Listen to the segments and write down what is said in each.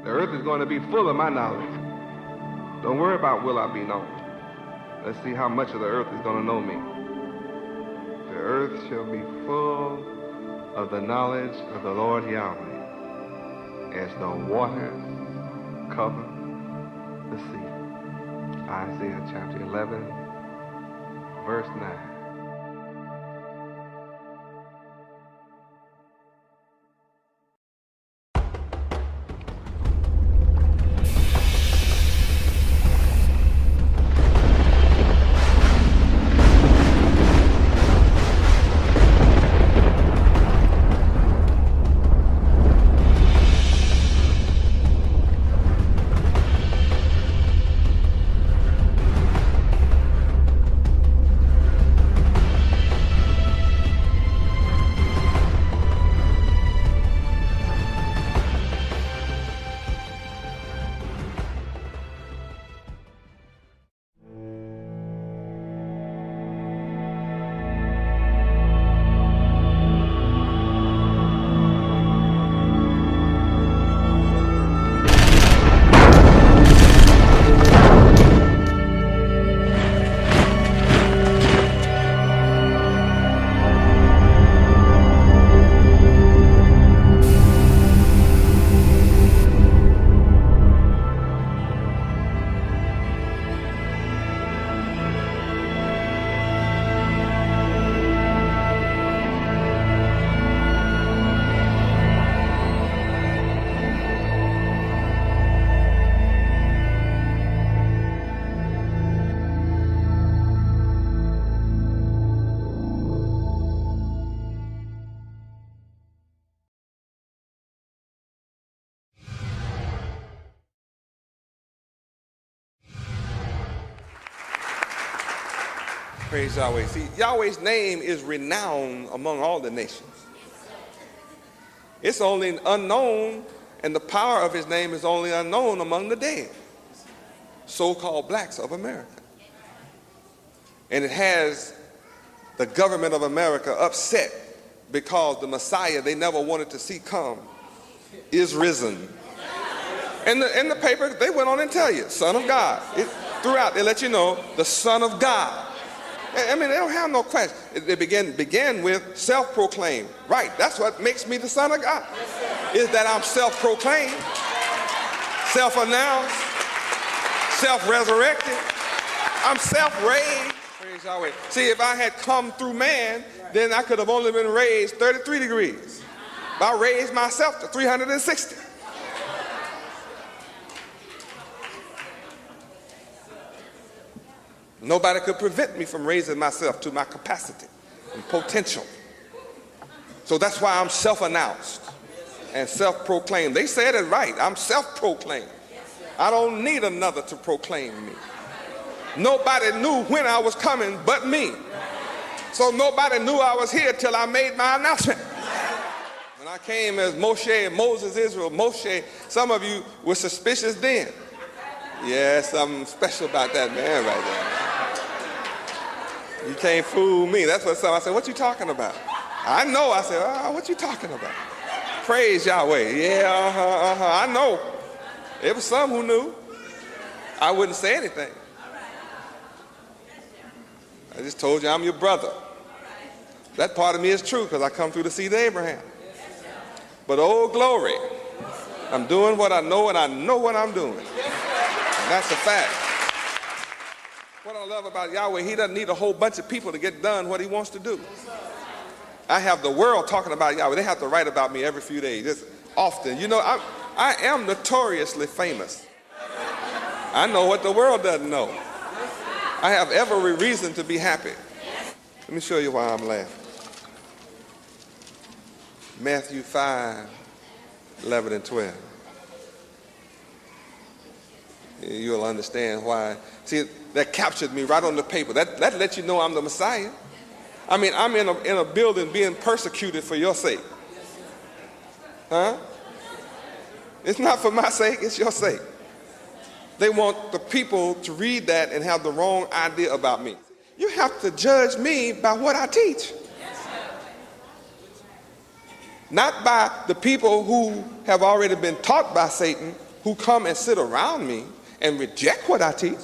The earth is going to be full of my knowledge. Don't worry about will I be known. Let's see how much of the earth is going to know me. The earth shall be full of the knowledge of the Lord Yahweh as the waters cover the sea. Isaiah chapter 11, verse 9. Praise Yahweh. See, Yahweh's name is renowned among all the nations. It's only unknown, and the power of his name is only unknown among the dead, so-called blacks of America. And it has the government of America upset because the Messiah they never wanted to see come is risen. In the paper, they went on and tell you, Son of God. Throughout, they let you know, the Son of God. I mean, they don't have no question. They began with self-proclaimed. Right, that's what makes me the Son of God, is that I'm self-proclaimed, self-announced, self-resurrected. I'm self-raised. Praise Yahweh. See, if I had come through man, then I could have only been raised 33 degrees. But I raised myself to 360. Nobody could prevent me from raising myself to my capacity and potential. So that's why I'm self-announced and self-proclaimed. They said it right. I'm self-proclaimed. I don't need another to proclaim me. Nobody knew when I was coming but me. So nobody knew I was here till I made my announcement. When I came as Moshe, Moses, Israel, Moshe, some of you were suspicious then. Yeah, something special about that man right there. You can't fool me. That's what I said, what you talking about? I know. I said, what you talking about? Praise Yahweh. Yeah, I know. There was some who knew. I wouldn't say anything. I just told you I'm your brother. That part of me is true because I come through the seed of Abraham. But oh, glory. I'm doing what I know, and I know what I'm doing. And that's a fact. What I love about Yahweh, he doesn't need a whole bunch of people to get done what he wants to do. I have the world talking about Yahweh. They have to write about me every few days. It's often. You know, I am notoriously famous. I know what the world doesn't know. I have every reason to be happy. Let me show you why I'm laughing. Matthew 5, 11 and 12. You'll understand why. See, that captured me right on the paper. That lets you know I'm the Messiah. I mean, I'm in a building being persecuted for your sake. Huh? It's not for my sake, it's your sake. They want the people to read that and have the wrong idea about me. You have to judge me by what I teach. Not by the people who have already been taught by Satan who come and sit around me and reject what I teach,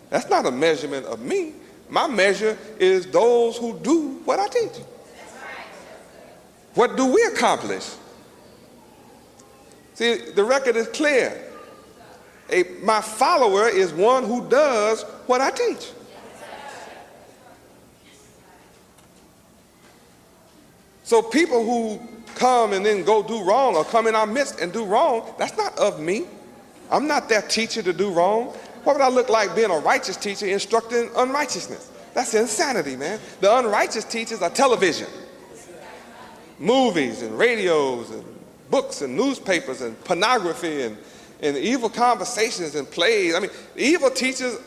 that's not a measurement of me. My measure is those who do what I teach. What do we accomplish? See, the record is clear. My follower is one who does what I teach. So people who come and then go do wrong or come in our midst and do wrong, that's not of me. I'm not their teacher to do wrong. What would I look like being a righteous teacher instructing unrighteousness? That's insanity, man. The unrighteous teachers are television, movies and radios and books and newspapers and pornography and evil conversations and plays. I mean, the evil teachers,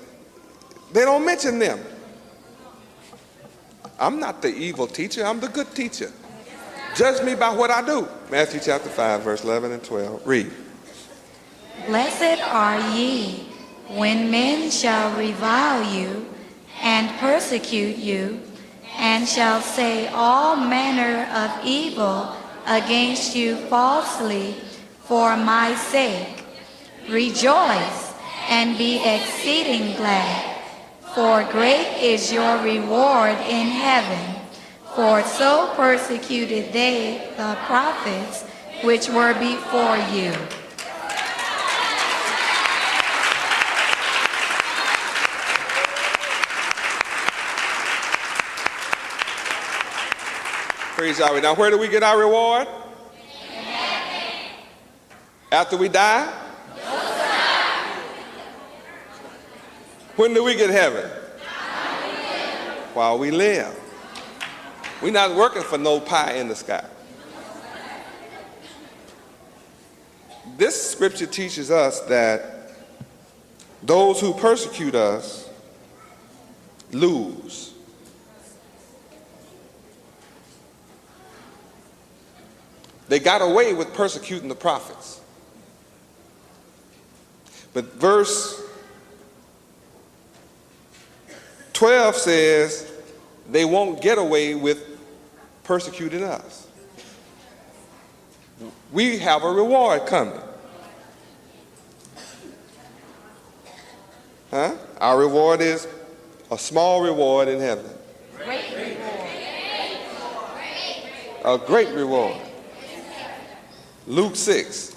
they don't mention them. I'm not the evil teacher, I'm the good teacher. Judge me by what I do. Matthew chapter 5, verse 11 and 12. Read. Blessed are ye when men shall revile you and persecute you, and shall say all manner of evil against you falsely for my sake. Rejoice and be exceeding glad, for great is your reward in heaven. For so persecuted they the prophets which were before you. Praise Yahweh. Now, where do we get our reward? After we die? When do we get heaven? While we live. We're not working for no pie in the sky. This scripture teaches us that those who persecute us lose. They got away with persecuting the prophets. But verse 12 says they won't get away with persecuting us. We have a reward coming. Our reward is a small reward in heaven. Great reward. A great reward. Luke 6.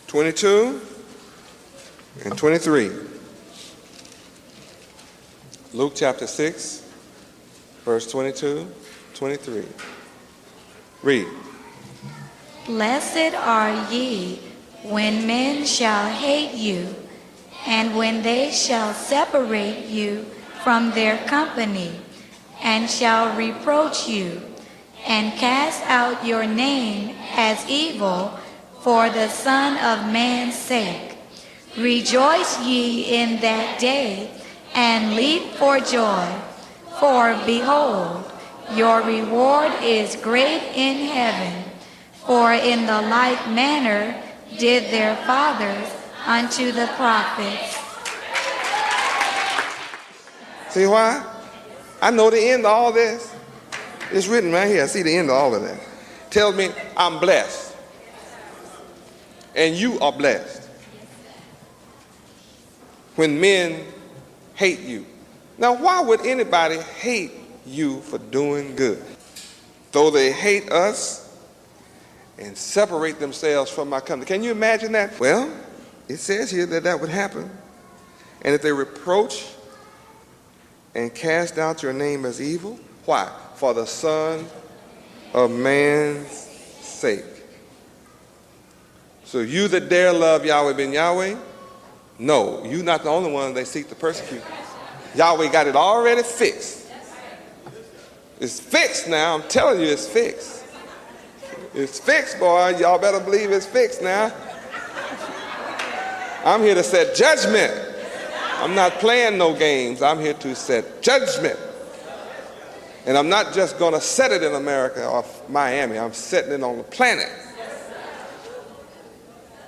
22 and 23. Luke chapter 6, verse 22, 23. Read. Blessed are ye when men shall hate you, and when they shall separate you from their company, and shall reproach you, and cast out your name as evil for the Son of Man's sake. Rejoice ye in that day, and leap for joy, for behold, your reward is great in heaven. For in the like manner did their fathers unto the prophets. See why? I know the end of all this. It's written right here. I see the end of all of that. Tells me I'm blessed. And you are blessed. When men hate you. Now, why would anybody hate you for doing good? Though they hate us and separate themselves from my company. Can you imagine that? Well, it says here that that would happen. And if they reproach and cast out your name as evil, why? For the Son of Man's sake. So you that dare love Yahweh ben Yahweh, no, you're not the only one they seek to persecute. Yahweh got it already fixed. It's fixed now. I'm telling you, it's fixed. It's fixed, boy. Y'all better believe it's fixed now. I'm here to set judgment. I'm not playing no games. I'm here to set judgment. And I'm not just going to set it in America or Miami. I'm setting it on the planet.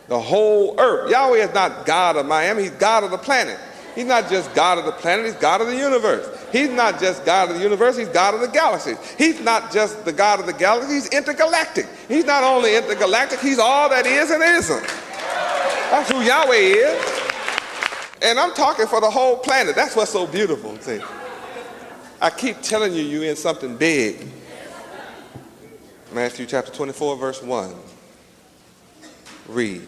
The whole earth. Yahweh is not God of Miami. He's God of the planet. He's not just God of the planet, he's God of the universe. He's not just God of the universe, he's God of the galaxies. He's not just the God of the galaxy, he's intergalactic. He's not only intergalactic, he's all that is and isn't. That's who Yahweh is. And I'm talking for the whole planet. That's what's so beautiful. See, I keep telling you, you're in something big. Matthew chapter 24, verse 1. Read.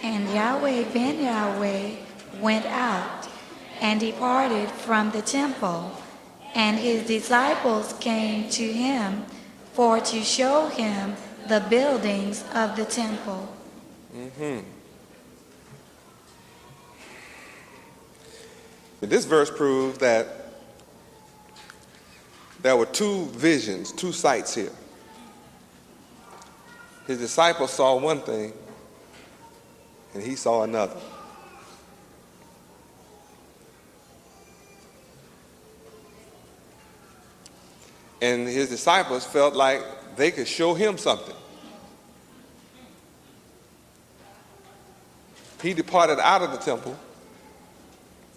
And Yahweh ben Yahweh went out and departed from the temple, and his disciples came to him for to show him the buildings of the temple. This verse proves that there were two visions, two sights here. His disciples saw one thing, and he saw another. And his disciples felt like they could show him something. He departed out of the temple,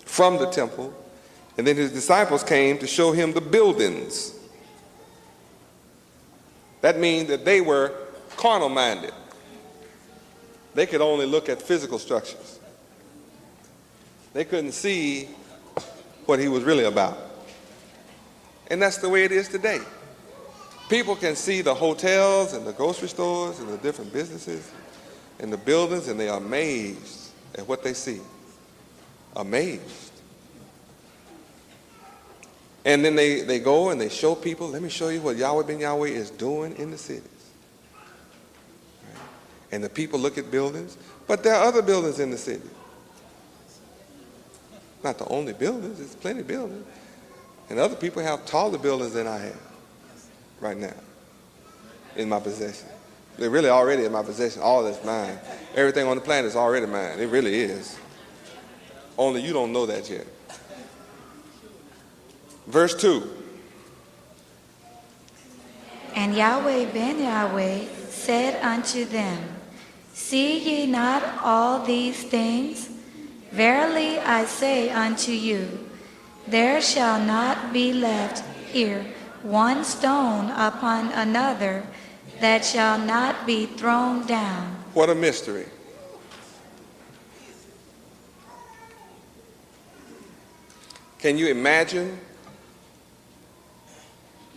from the temple, and then his disciples came to show him the buildings. That means that they were carnal minded. They could only look at physical structures. They couldn't see what he was really about. And that's the way it is today. People can see the hotels and the grocery stores and the different businesses and the buildings, and they are amazed at what they see. Amazed. And then they go and they show people, let me show you what Yahweh ben Yahweh is doing in the cities. Right? And the people look at buildings, but there are other buildings in the city. Not the only buildings, there's plenty of buildings. And other people have taller buildings than I have right now in my possession. They're really already in my possession. All that's mine. Everything on the planet is already mine. It really is. Only you don't know that yet. Verse 2. And Yahweh ben Yahweh said unto them, See ye not all these things? Verily I say unto you, there shall not be left here one stone upon another that shall not be thrown down. What a mystery. Can you imagine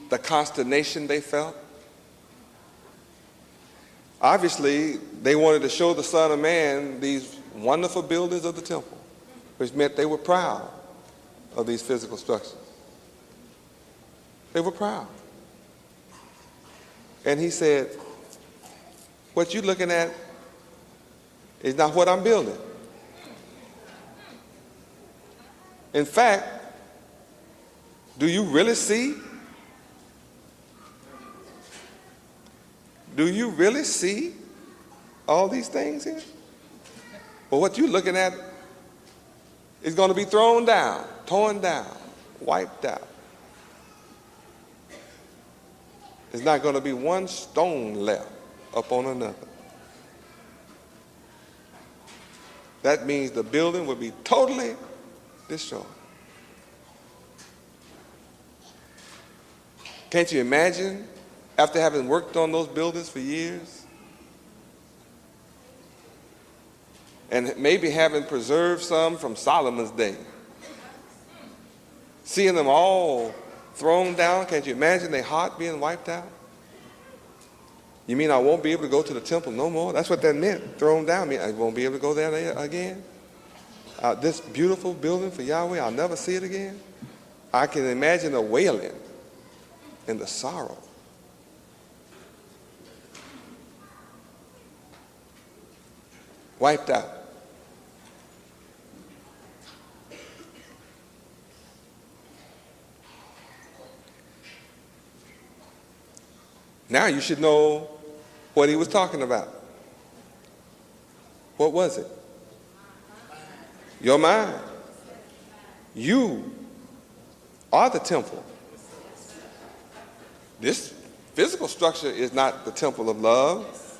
the consternation they felt? Obviously, they wanted to show the Son of Man these wonderful buildings of the temple, which meant they were proud of these physical structures. They were proud. And he said, what you're looking at is not what I'm building. In fact, do you really see? Do you really see all these things here? Well, what you're looking at is going to be thrown down, torn down, wiped out. There's not going to be one stone left upon another. That means the building will be totally destroyed. Can't you imagine, after having worked on those buildings for years, and maybe having preserved some from Solomon's day, seeing them all thrown down? Can't you imagine their heart being wiped out? You mean I won't be able to go to the temple no more? That's what that meant, thrown down. I mean, I won't be able to go there again? This beautiful building for Yahweh, I'll never see it again? I can imagine the wailing and the sorrow. Wiped out. Now you should know what he was talking about. What was it? Your mind. You are the temple. This physical structure is not the temple of love.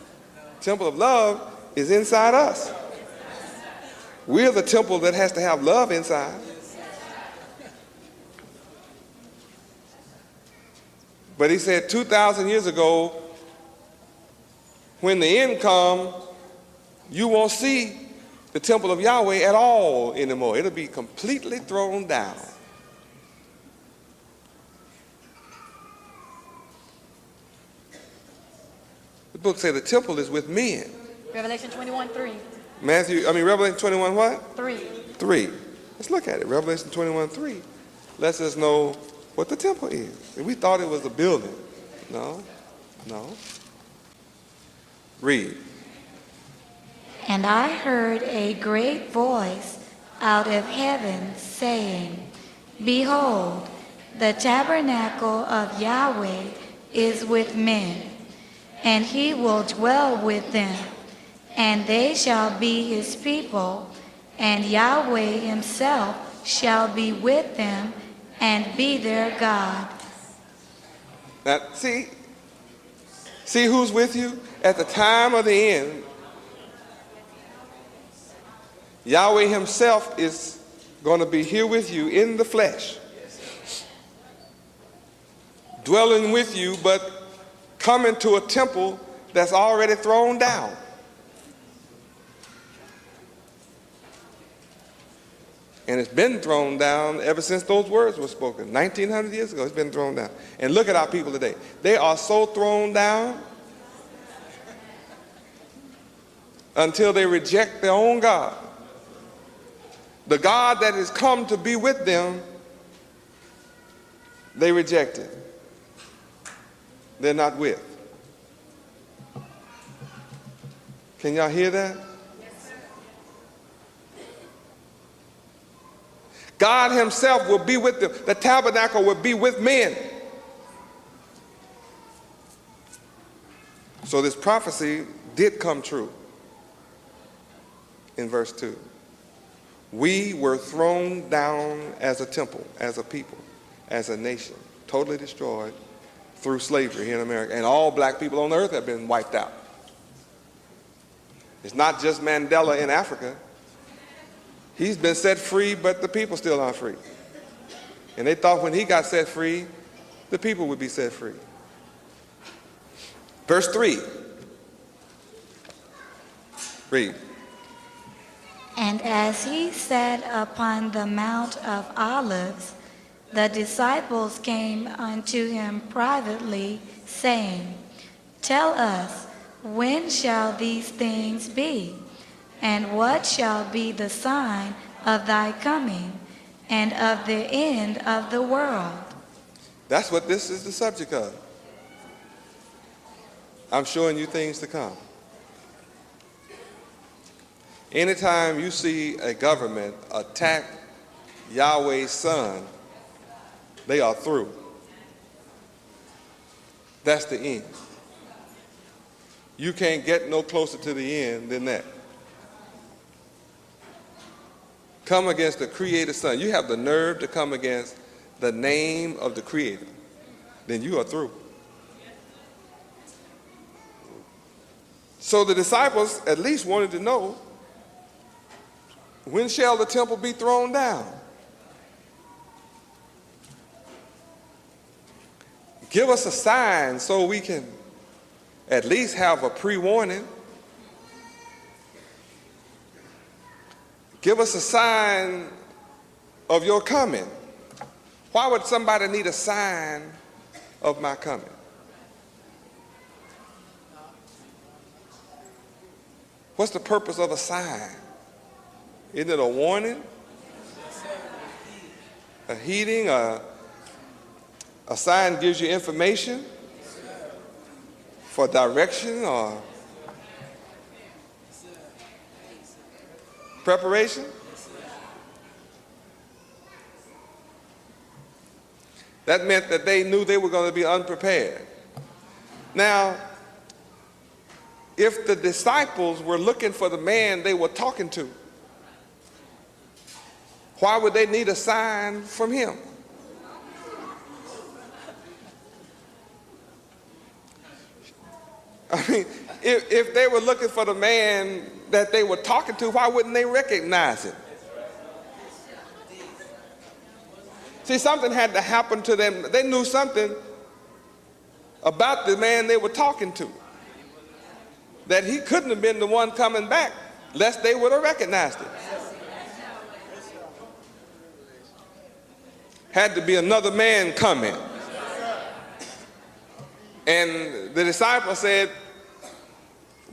Temple of love is inside us. We're the temple that has to have love inside. But he said 2,000 years ago, when the end comes, you won't see the temple of Yahweh at all anymore. It'll be completely thrown down. The book says the temple is with men. Revelation 21:3. Revelation 21 what? 3. 3. Let's look at it. Revelation 21:3 lets us know what the temple is. And we thought it was a building. No. Read. And I heard a great voice out of heaven saying, Behold, the tabernacle of Yahweh is with men, and he will dwell with them, and they shall be his people, and Yahweh himself shall be with them and be their God. Now, see who's with you? At the time of the end, Yahweh himself is going to be here with you in the flesh, dwelling with you, but coming to a temple that's already thrown down. And it's been thrown down ever since those words were spoken. 1900 years ago, it's been thrown down. And look at our people today. They are so thrown down until they reject their own God. The God that has come to be with them, they rejected. They're not with. Can y'all hear that? God himself will be with them. The tabernacle will be with men. So this prophecy did come true in verse 2. We were thrown down as a temple, as a people, as a nation, totally destroyed through slavery here in America. And all black people on earth have been wiped out. It's not just Mandela in Africa. He's been set free, but the people still aren't free. And they thought when he got set free, the people would be set free. Verse 3. Read. And as he sat upon the Mount of Olives, the disciples came unto him privately, saying, Tell us, when shall these things be? And what shall be the sign of thy coming and of the end of the world? That's what this is the subject of. I'm showing you things to come. Anytime you see a government attack Yahweh's son, they are through. That's the end. You can't get no closer to the end than that. Come against the Creator Son. You have the nerve to come against the name of the Creator. Then you are through. So the disciples at least wanted to know, when shall the temple be thrown down? Give us a sign so we can at least have a pre-warning. Give us a sign of your coming. Why would somebody need a sign of my coming? What's the purpose of a sign? Isn't it a warning? A heeding? A sign gives you information for direction or preparation? That meant that they knew they were going to be unprepared. Now, if the disciples were looking for the man they were talking to, why would they need a sign from him? I mean, if they were looking for the man that they were talking to, why wouldn't they recognize him? See, something had to happen to them. They knew something about the man they were talking to, that he couldn't have been the one coming back, lest they would have recognized him. Had to be another man coming. And the disciples said,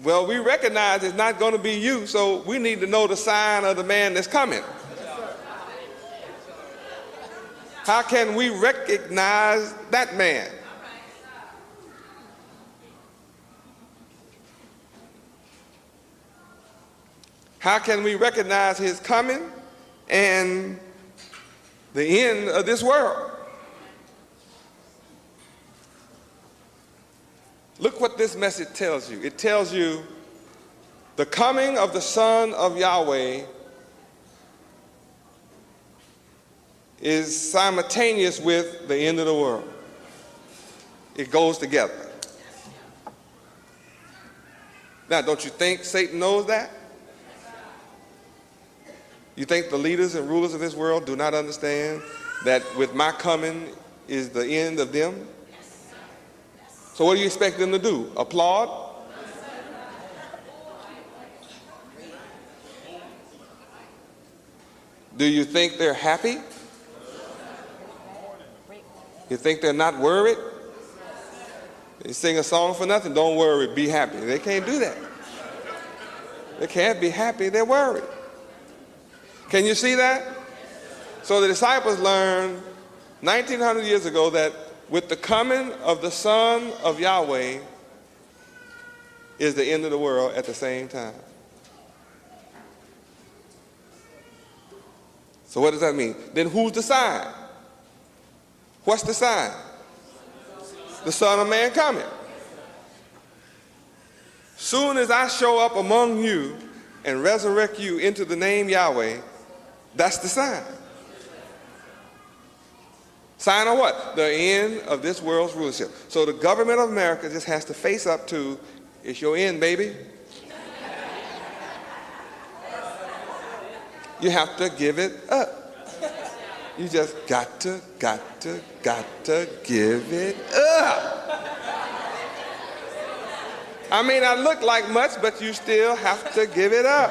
well, we recognize it's not going to be you, so we need to know the sign of the man that's coming. How can we recognize that man? How can we recognize his coming and the end of this world? Look what this message tells you. It tells you the coming of the Son of Yahweh is simultaneous with the end of the world. It goes together. Now, don't you think Satan knows that? You think the leaders and rulers of this world do not understand that with my coming is the end of them? So what do you expect them to do? Applaud? Do you think they're happy? You think they're not worried? They sing a song for nothing, don't worry, be happy. They can't do that. They can't be happy, they're worried. Can you see that? So the disciples learned 1900 years ago that with the coming of the Son of Yahweh is the end of the world at the same time. So what does that mean? Then who's the sign? What's the sign? The Son of Man coming. Soon as I show up among you and resurrect you into the name Yahweh, that's the sign. Sign of what? The end of this world's rulership. So the government of America just has to face up to, it's your end, baby. You have to give it up. You just got to give it up. I may not look like much, but you still have to give it up.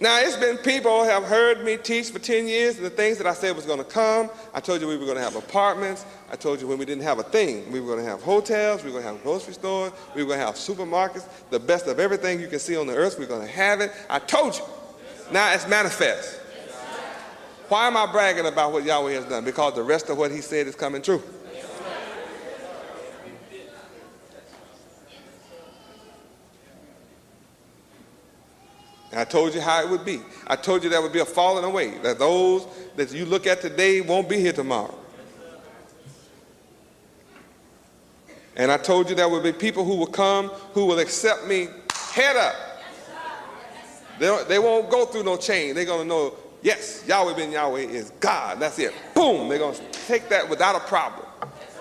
Now, it's been people have heard me teach for 10 years, and the things that I said was going to come. I told you we were going to have apartments. I told you when we didn't have a thing. We were going to have hotels. We were going to have grocery stores. We were going to have supermarkets. The best of everything you can see on the earth, we're going to have it. I told you. Now it's manifest. Why am I bragging about what Yahweh has done? Because the rest of what he said is coming true. And I told you how it would be. I told you there would be a falling away, that those that you look at today won't be here tomorrow. And I told you there would be people who will come who will accept me head up. They won't go through no chain. They're going to know, yes, Yahweh ben Yahweh is God. That's it. Boom. They're going to take that without a problem.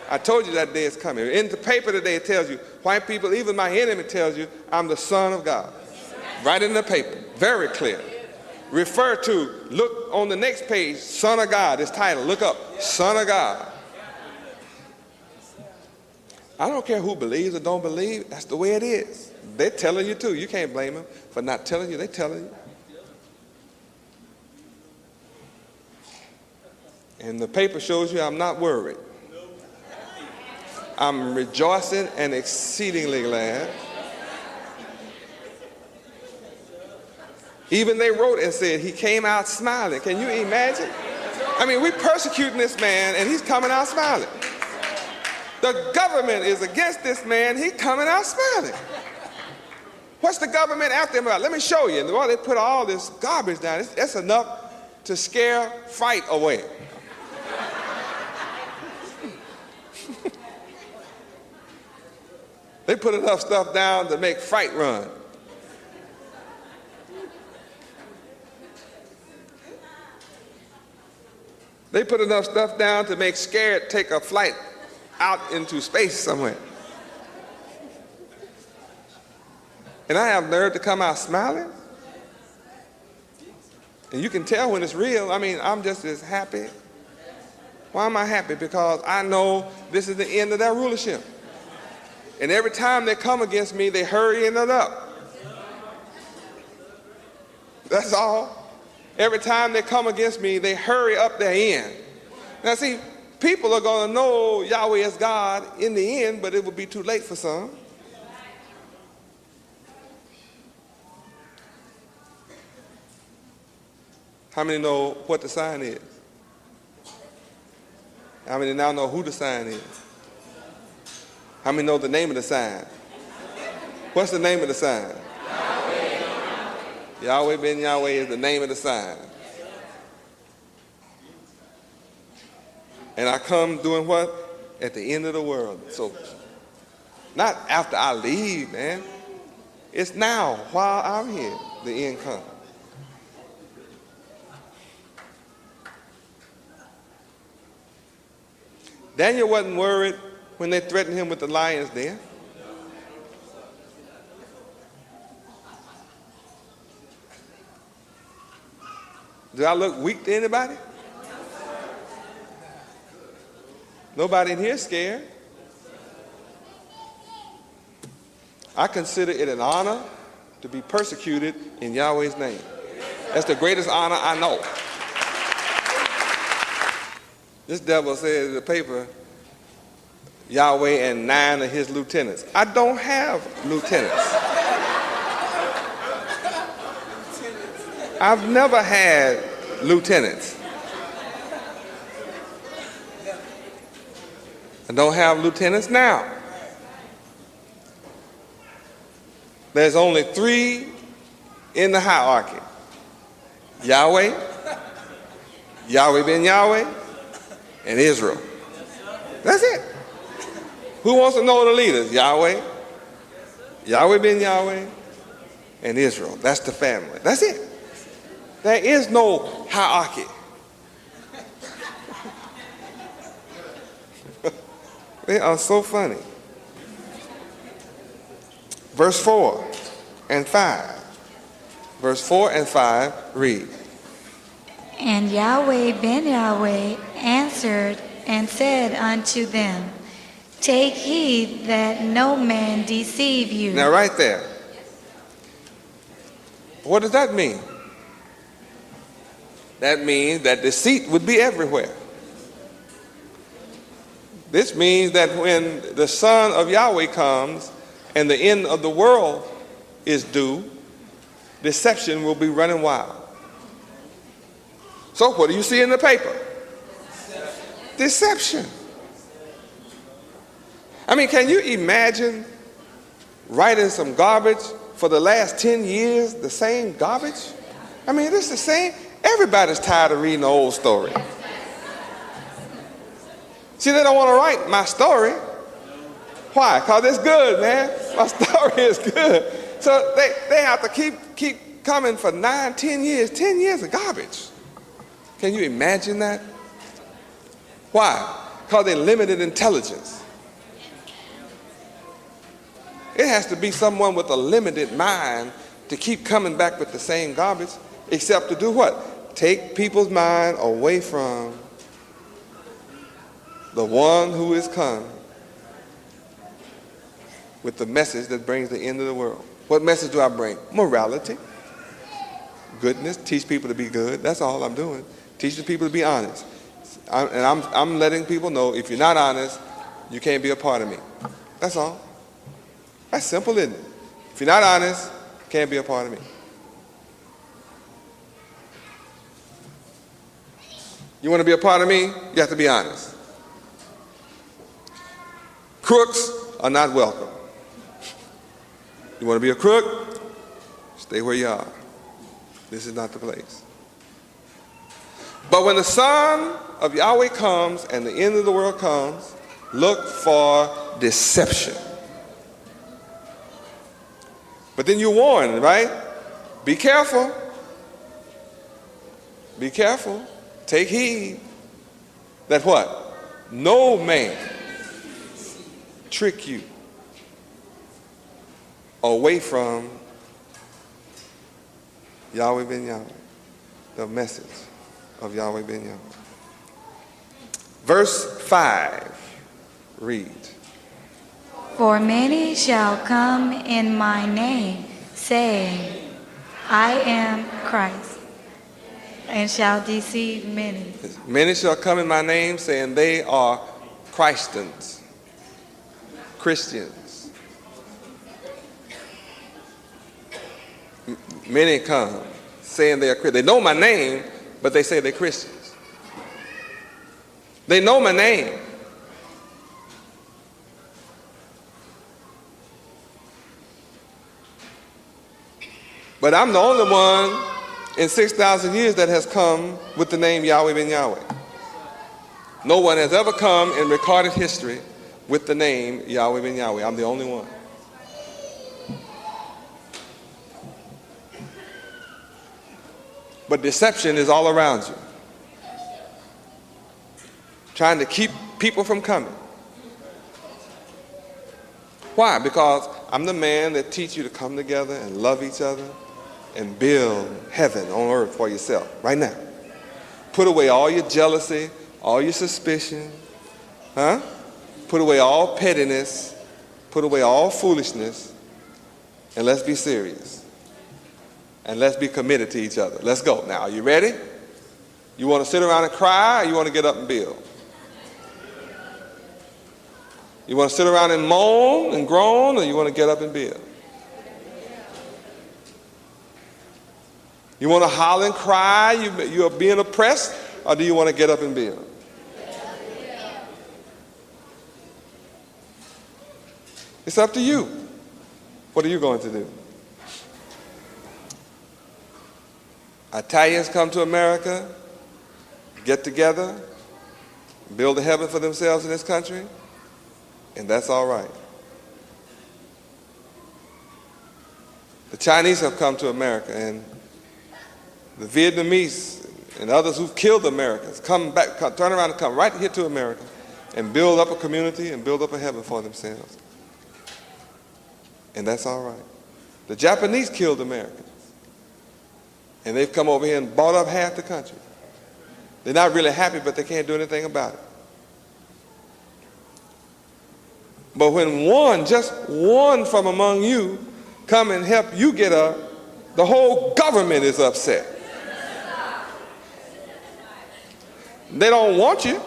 I told you that day is coming. In the paper today it tells you, white people, even my enemy tells you, I'm the Son of God. Right in the paper, very clear. Refer to, look on the next page, Son of God, this title, look up, Son of God. I don't care who believes or don't believe, that's the way it is. They're telling you too, you can't blame them for not telling you, they're telling you. And the paper shows you I'm not worried. I'm rejoicing and exceedingly glad. Even they wrote and said he came out smiling. Can you imagine? I mean, we're persecuting this man and he's coming out smiling. The government is against this man, he's coming out smiling. What's the government after him about? Let me show you. And they put all this garbage down. That's enough to scare fright away. They put enough stuff down to make fright run. They put enough stuff down to make scared take a flight out into space somewhere. And I have nerve to come out smiling. And you can tell when it's real. I mean, I'm just as happy. Why am I happy? Because I know this is the end of their rulership. And every time they come against me, they hurrying it up. That's all. Every time they come against me, they hurry up their end. Now see, people are going to know Yahweh is God in the end, but it will be too late for some. How many know what the sign is? How many now know who the sign is? How many know the name of the sign? What's the name of the sign? Yahweh. Yahweh ben Yahweh is the name of the sign. And I come doing what? At the end of the world. So, not after I leave, man. It's now, while I'm here, the end comes. Daniel wasn't worried when they threatened him with the lion's den. Do I look weak to anybody? Nobody in here is scared. I consider it an honor to be persecuted in Yahweh's name. That's the greatest honor I know. This devil said in the paper, Yahweh and 9 of his lieutenants. I don't have lieutenants. I've never had lieutenants. I don't have lieutenants now. There's only 3 in the hierarchy. Yahweh, Yahweh ben Yahweh, and Israel. That's it. Who wants to know the leaders? Yahweh, Yahweh ben Yahweh, and Israel. That's the family. That's it. There is no hierarchy. They are so funny. Verse 4 and 5. Verse 4 and 5 read. And Yahweh ben Yahweh answered and said unto them, Take heed that no man deceive you. Now right there. What does that mean? That means that deceit would be everywhere. This means that when the Son of Yahweh comes and the end of the world is due, deception will be running wild. So what do you see in the paper? Deception. I mean, can you imagine writing some garbage for the last 10 years, the same garbage? I mean, it's the same. Everybody's tired of reading the old story. See, they don't want to write my story. Why? Because it's good, man. My story is good. So they have to keep coming for 9, 10 years. 10 years of garbage. Can you imagine that? Why? Because they're limited intelligence. It has to be someone with a limited mind to keep coming back with the same garbage, except to do what? Take people's mind away from the one who is come with the message that brings the end of the world. What message do I bring? Morality, goodness, teach people to be good. That's all I'm doing. Teaching people to be honest. I'm letting people know, if you're not honest, you can't be a part of me. That's all. That's simple, isn't it? If you're not honest, you can't be a part of me. You want to be a part of me? You have to be honest. Crooks are not welcome. You want to be a crook? Stay where you are. This is not the place. But when the Son of Yahweh comes and the end of the world comes, look for deception. But then you're warned, right? Be careful. Be careful. Take heed that what? No man trick you away from Yahweh ben Yahweh, the message of Yahweh ben Yahweh. Verse 5, read. For many shall come in my name, saying, I am Christ, and shall deceive many. Many shall come in my name, saying they are Christians, Christians. Many come saying they are Christians. They know my name, but they say they're Christians. They know my name. But I'm the only one in 6,000 years that has come with the name Yahweh ben Yahweh. No one has ever come in recorded history with the name Yahweh ben Yahweh. I'm the only one. But deception is all around you, trying to keep people from coming. Why? Because I'm the man that teach you to come together and love each other and build heaven on earth for yourself right now. Put away all your jealousy, all your suspicion, Put away all pettiness, put away all foolishness, and let's be serious. And let's be committed to each other. Let's go. Now, are you ready? You want to sit around and cry, or you want to get up and build? You want to sit around and moan and groan, or you want to get up and build? You want to holler and cry, you are being oppressed, or do you want to get up and build? It's up to you. What are you going to do? Italians come to America, get together, build a heaven for themselves in this country, and that's all right. The Chinese have come to America, and the Vietnamese and others who've killed Americans come back, turn around and come right here to America and build up a community and build up a heaven for themselves. And that's all right. The Japanese killed Americans, and they've come over here and bought up half the country. They're not really happy, but they can't do anything about it. But when one, just one from among you, come and help you get up, the whole government is upset. They don't want you.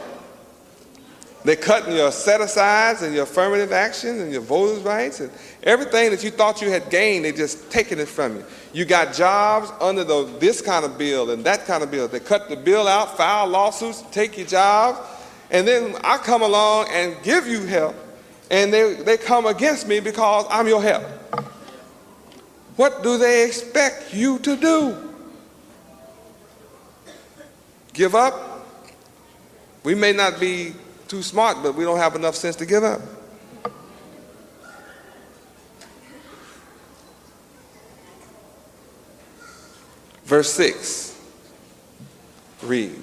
They're cutting your set-asides and your affirmative action and your voters' rights and everything that you thought you had gained, they're just taking it from you. You got jobs under this kind of bill and that kind of bill. They cut the bill out, file lawsuits, take your jobs, and then I come along and give you help, and they come against me because I'm your help. What do they expect you to do? Give up? We may not be too smart, but we don't have enough sense to give up. Verse 6, read.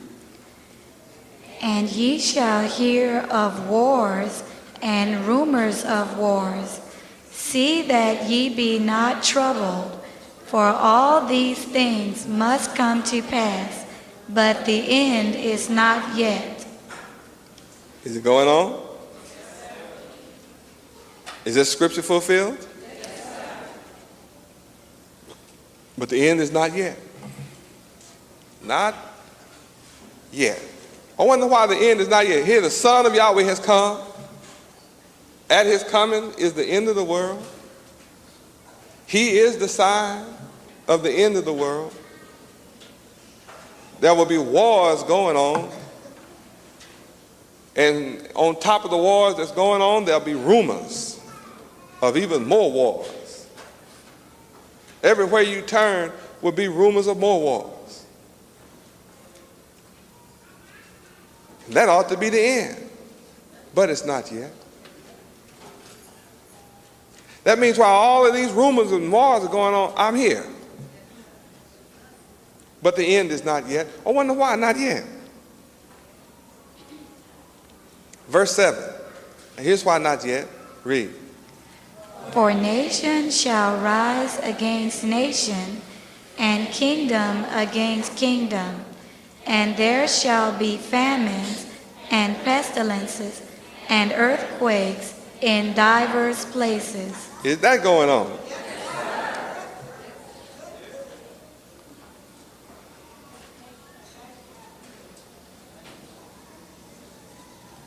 And ye shall hear of wars and rumors of wars. See that ye be not troubled, for all these things must come to pass, but the end is not yet. Is it going on? Is this scripture fulfilled? But the end is not yet. Not yet. I wonder why the end is not yet. Here the Son of Yahweh has come. At his coming is the end of the world. He is the sign of the end of the world. There will be wars going on. And on top of the wars that's going on, there'll be rumors of even more wars. Everywhere you turn will be rumors of more wars. That ought to be the end, but it's not yet. That means while all of these rumors and wars are going on, I'm here. But the end is not yet. I wonder why not yet. Verse 7, and here's why not yet. Read. For nation shall rise against nation, and kingdom against kingdom, and there shall be famines and pestilences and earthquakes in divers places. Is that going on?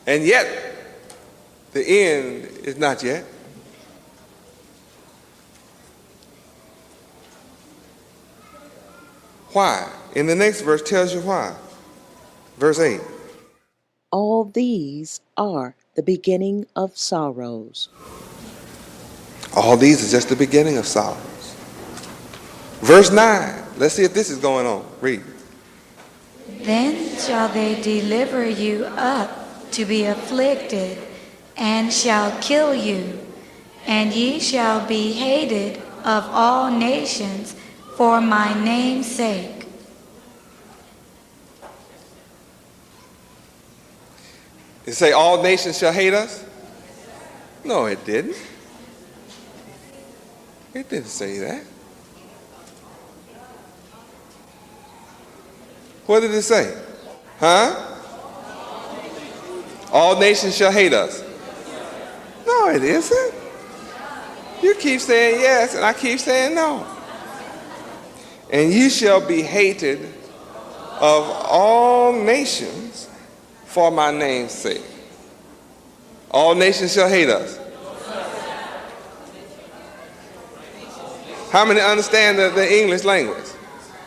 And yet, the end is not yet. Why? In the next verse tells you why. Verse 8. All these are the beginning of sorrows. All these is just the beginning of sorrows. Verse 9. Let's see if this is going on. Read. Then shall they deliver you up to be afflicted, and shall kill you, and ye shall be hated of all nations for my name's sake. It say all nations shall hate us? No, it didn't. It didn't say that. What did it say? Huh? All nations shall hate us. No, it isn't. You keep saying yes, and I keep saying no. And ye shall be hated of all nations for my name's sake. All nations shall hate us. How many understand the English language?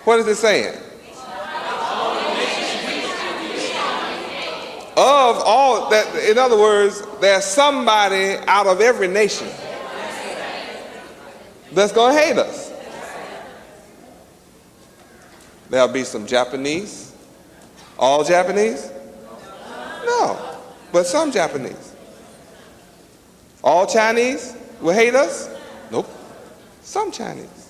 What is it saying? Of all that, in other words, there's somebody out of every nation that's going to hate us. There'll be some Japanese. All Japanese? No, but some Japanese. All Chinese will hate us? Nope. Some Chinese.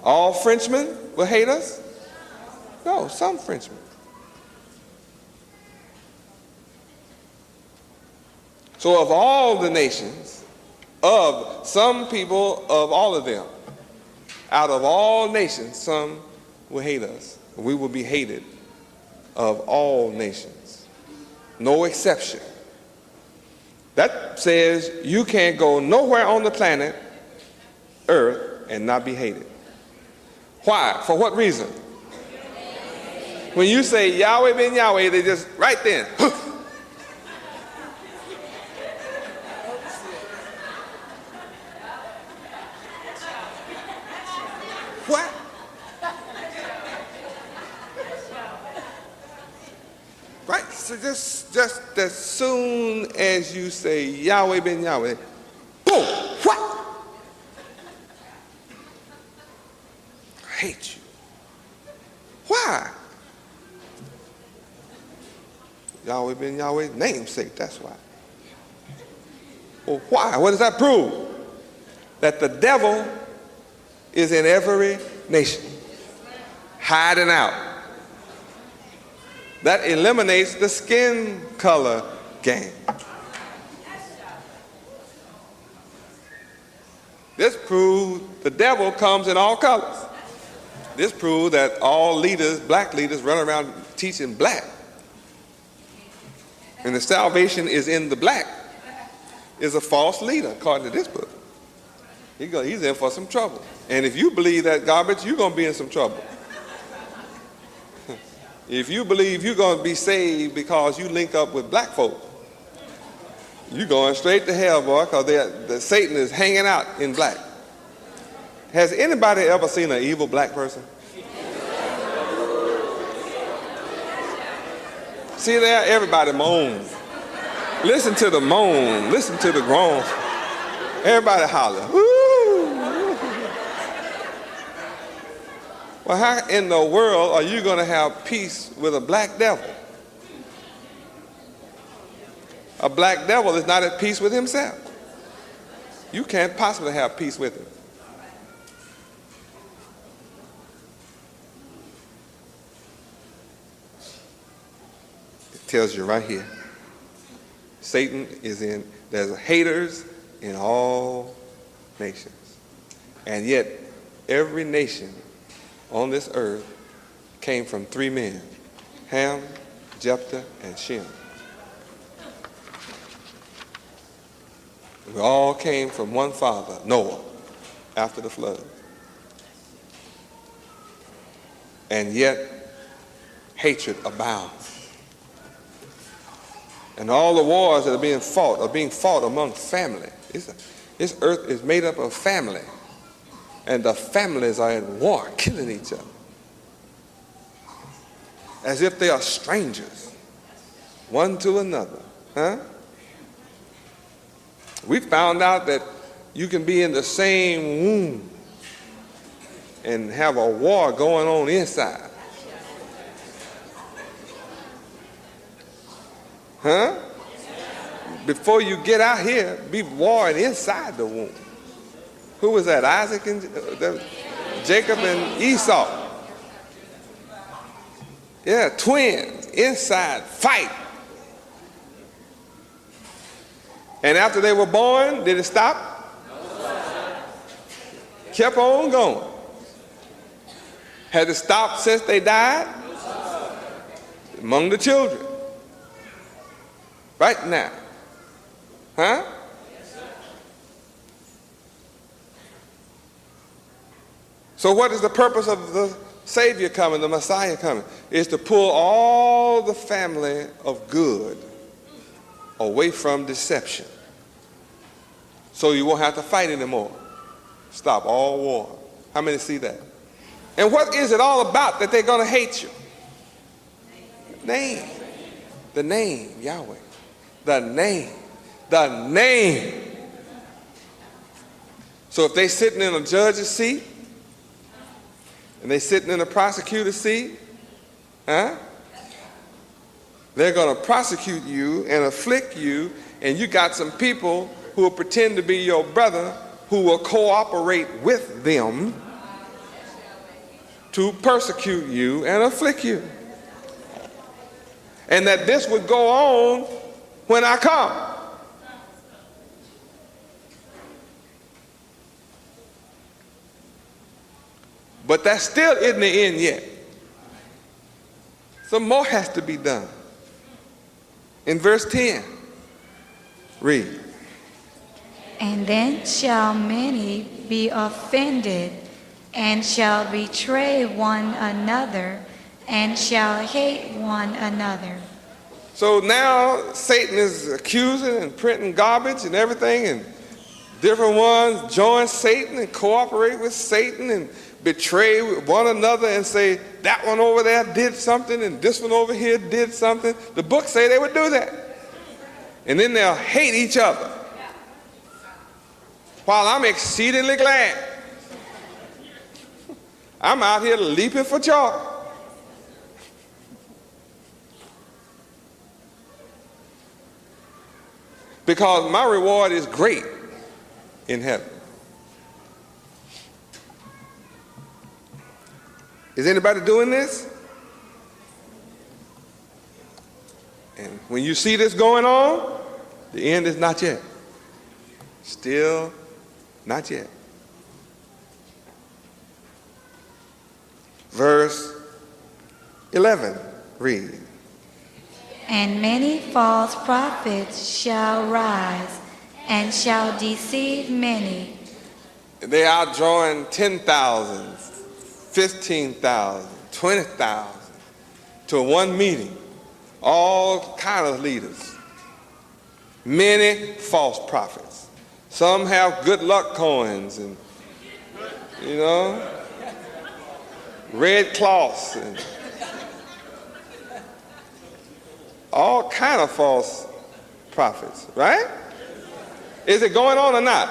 All Frenchmen will hate us? No, some Frenchmen. So of all the nations, of some people, of all of them, out of all nations, some will hate us. We will be hated of all nations. No exception. That says you can't go nowhere on the planet Earth and not be hated. Why? For what reason? When you say Yahweh ben Yahweh, they just right then. What? Right? So just as soon as you say Yahweh ben Yahweh, boom, what? I hate you. Why? Yahweh ben Yahweh's namesake, that's why. Well, why? What does that prove? That the devil is in every nation, hiding out. That eliminates the skin color game. This proves the devil comes in all colors. This proves that all leaders, black leaders, run around teaching black. And the salvation is in the black is a false leader, according to this book. He's in for some trouble. And if you believe that garbage, you're going to be in some trouble. If you believe you're going to be saved because you link up with black folk, you're going straight to hell, boy, because Satan is hanging out in black. Has anybody ever seen an evil black person? See there, everybody moans. Listen to the moan. Listen to the groan. Everybody holler. Woo! Well, how in the world are you going to have peace with a black devil? A black devil is not at peace with himself. You can't possibly have peace with him. It tells you right here. there's haters in all nations. And yet, every nation on this earth came from 3 men, Ham, Jephthah, and Shem. We all came from one father, Noah, after the flood. And yet, hatred abounds. And all the wars that are being fought among family. This earth is made up of family. And the families are at war, killing each other. As if they are strangers, one to another. Huh? We found out that you can be in the same womb and have a war going on inside. Huh? Before you get out here, be warring inside the womb. Who was that? Isaac and Jacob and Esau. Yeah, twins inside, fight. And after they were born, did it stop? Kept on going. Has it stopped since they died? Among the children. Right now. Huh? So what is the purpose of the Savior coming, the Messiah coming? Is to pull all the family of good away from deception. So you won't have to fight anymore. Stop all war. How many see that? And what is it all about that they're going to hate you? Name. The name, Yahweh. The name. The name. So if they're sitting in a judge's seat, and they're sitting in a prosecutor's seat, huh? They're going to prosecute you and afflict you, and you got some people who will pretend to be your brother who will cooperate with them to persecute you and afflict you. And that this would go on when I come. But that still isn't the end yet. Some more has to be done. In verse 10, read. And then shall many be offended, and shall betray one another, and shall hate one another. So now Satan is accusing and printing garbage and everything, and different ones join Satan and cooperate with Satan and betray one another and say, that one over there did something and this one over here did something. The book say they would do that. And then they'll hate each other. While I'm exceedingly glad. I'm out here leaping for joy. Because my reward is great in heaven. Is anybody doing this? And when you see this going on, the end is not yet. Still not yet. Verse 11, read. And many false prophets shall rise, and shall deceive many. They outdrawing 10,000, 15,000, 20,000 to one meeting. All kind of leaders. Many false prophets. Some have good luck coins and, red cloths and all kind of false prophets, right? Is it going on or not?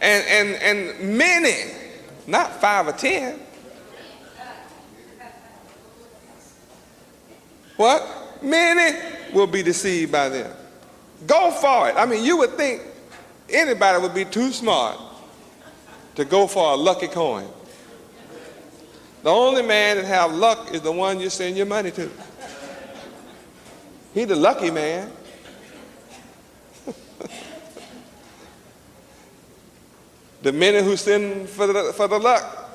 And many, not 5 or 10. What? Many will be deceived by them. Go for it. I mean, you would think anybody would be too smart to go for a lucky coin. The only man that have luck is the one you send your money to. He's the lucky man. The many who send for the luck,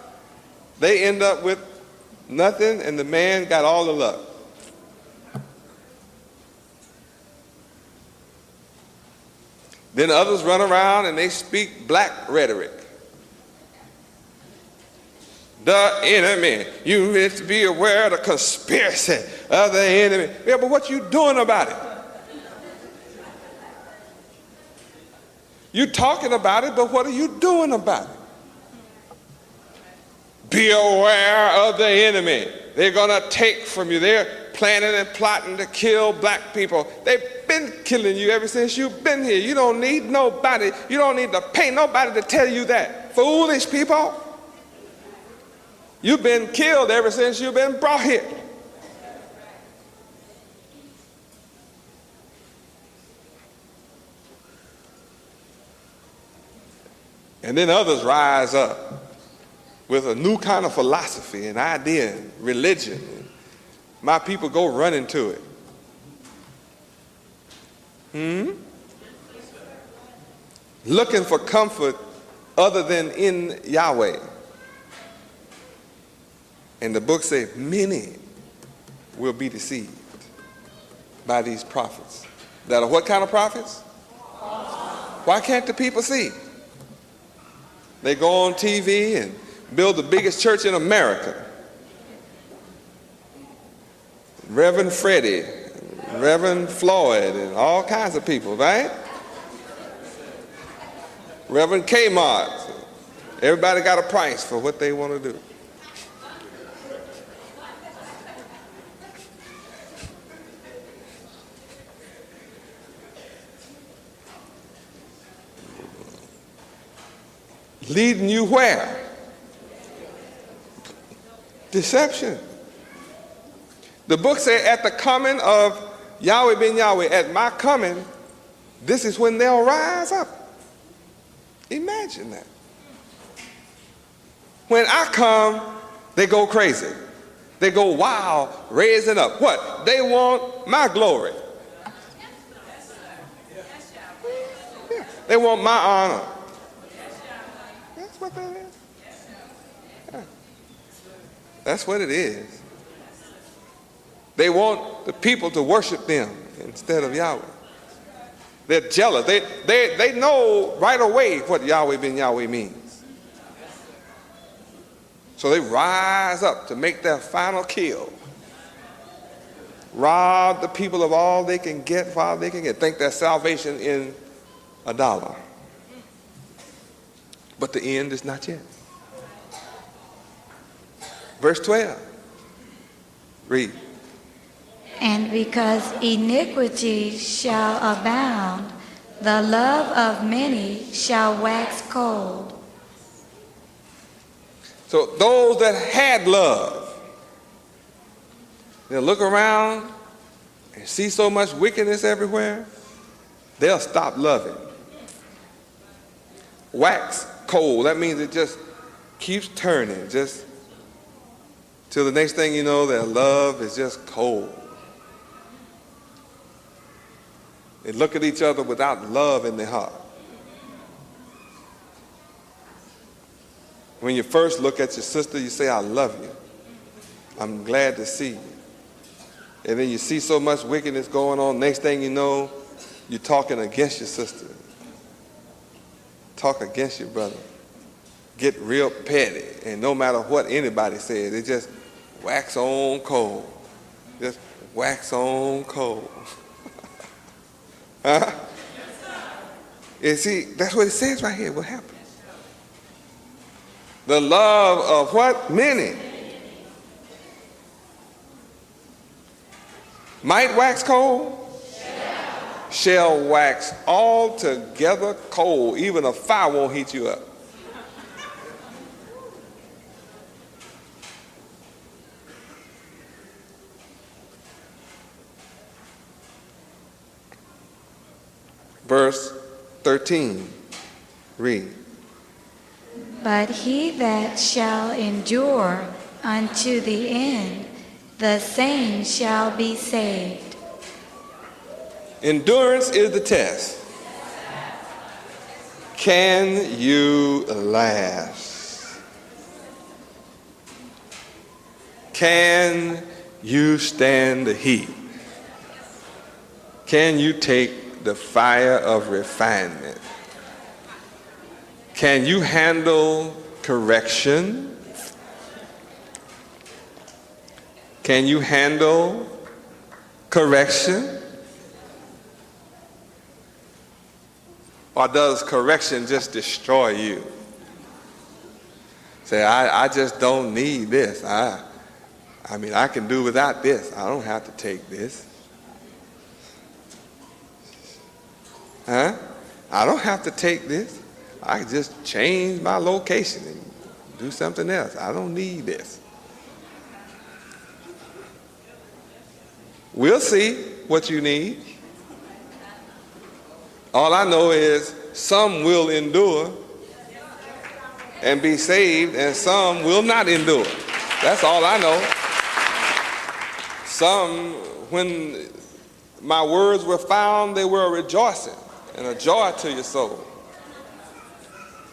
they end up with nothing, and the man got all the luck. Then others run around and they speak black rhetoric. The enemy. You need to be aware of the conspiracy of the enemy. Yeah, but what you doing about it? You talking about it, but what are you doing about it? Be aware of the enemy. They're going to take from you. They're planning and plotting to kill black people. They've been killing you ever since you've been here. You don't need nobody. You don't need to pay nobody to tell you that. Foolish people. You've been killed ever since you've been brought here. And then others rise up with a new kind of philosophy and idea and religion. My people go running to it. Looking for comfort other than in Yahweh. And the book says many will be deceived by these prophets. That are what kind of prophets? Why can't the people see? They go on TV and build the biggest church in America. Reverend Freddie, Reverend Floyd, and all kinds of people, right? Reverend Kmart. Everybody got a price for what they want to do. Leading you where? Deception. The book said at the coming of Yahweh ben Yahweh, at my coming, this is when they'll rise up. Imagine that. When I come, they go crazy. They go wild, raising up. What? They want my glory. Yeah. They want my honor. That's what that is. Yeah. That's what it is. They want the people to worship them instead of Yahweh. They're jealous. They know right away what Yahweh ben Yahweh means. So they rise up to make their final kill. Rob the people of all they can get while they can get. Think their salvation in $1. But the end is not yet. Verse 12. Read. And because iniquity shall abound, the love of many shall wax cold. So those that had love, they'll look around and see so much wickedness everywhere, they'll stop loving. Wax cold, that means it just keeps turning, just till the next thing you know, their love is just cold. They look at each other without love in their heart. When you first look at your sister, you say, I love you. I'm glad to see you. And then you see so much wickedness going on. Next thing you know, you're talking against your sister. Talk against your brother. Get real petty. And no matter what anybody says, they just wax on cold. Just wax on cold. Huh? And see, that's what it says right here. What happened? The love of what? Many. Might wax cold? Shall wax altogether cold. Even a fire won't heat you up. Verse 13, read. But he that shall endure unto the end, the same shall be saved. Endurance is the test. Can you last? Can you stand the heat? Can you take the fire of refinement? Can you handle correction? Can you handle correction? Or does correction just destroy you? Say, I just don't need this. I mean, I can do without this. I don't have to take this. Huh? I don't have to take this. I can just change my location and do something else. I don't need this. We'll see what you need. All I know is some will endure and be saved, and some will not endure. That's all I know. Some, when my words were found, they were a rejoicing and a joy to your soul.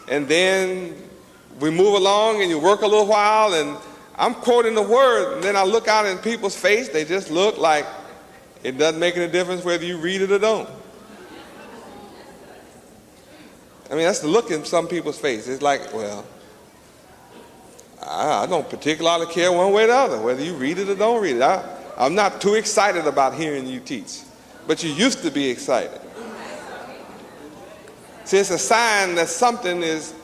And then we move along and you work a little while, and I'm quoting the word, and then I look out in people's face, they just look like it doesn't make any difference whether you read it or don't. I mean, that's the look in some people's face. It's like, well, I don't particularly care one way or the other, whether you read it or don't read it. I'm not too excited about hearing you teach, but you used to be excited. See, it's a sign that something is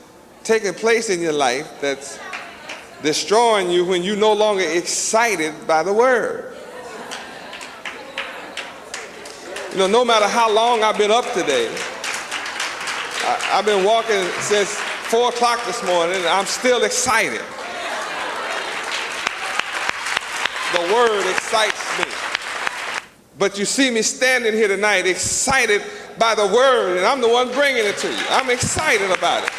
taking place in your life that's destroying you when you're no longer excited by the word. You know, no matter how long I've been up today, I've been walking since 4 o'clock this morning, and I'm still excited. The word excites me. But you see me standing here tonight excited by the word, and I'm the one bringing it to you. I'm excited about it.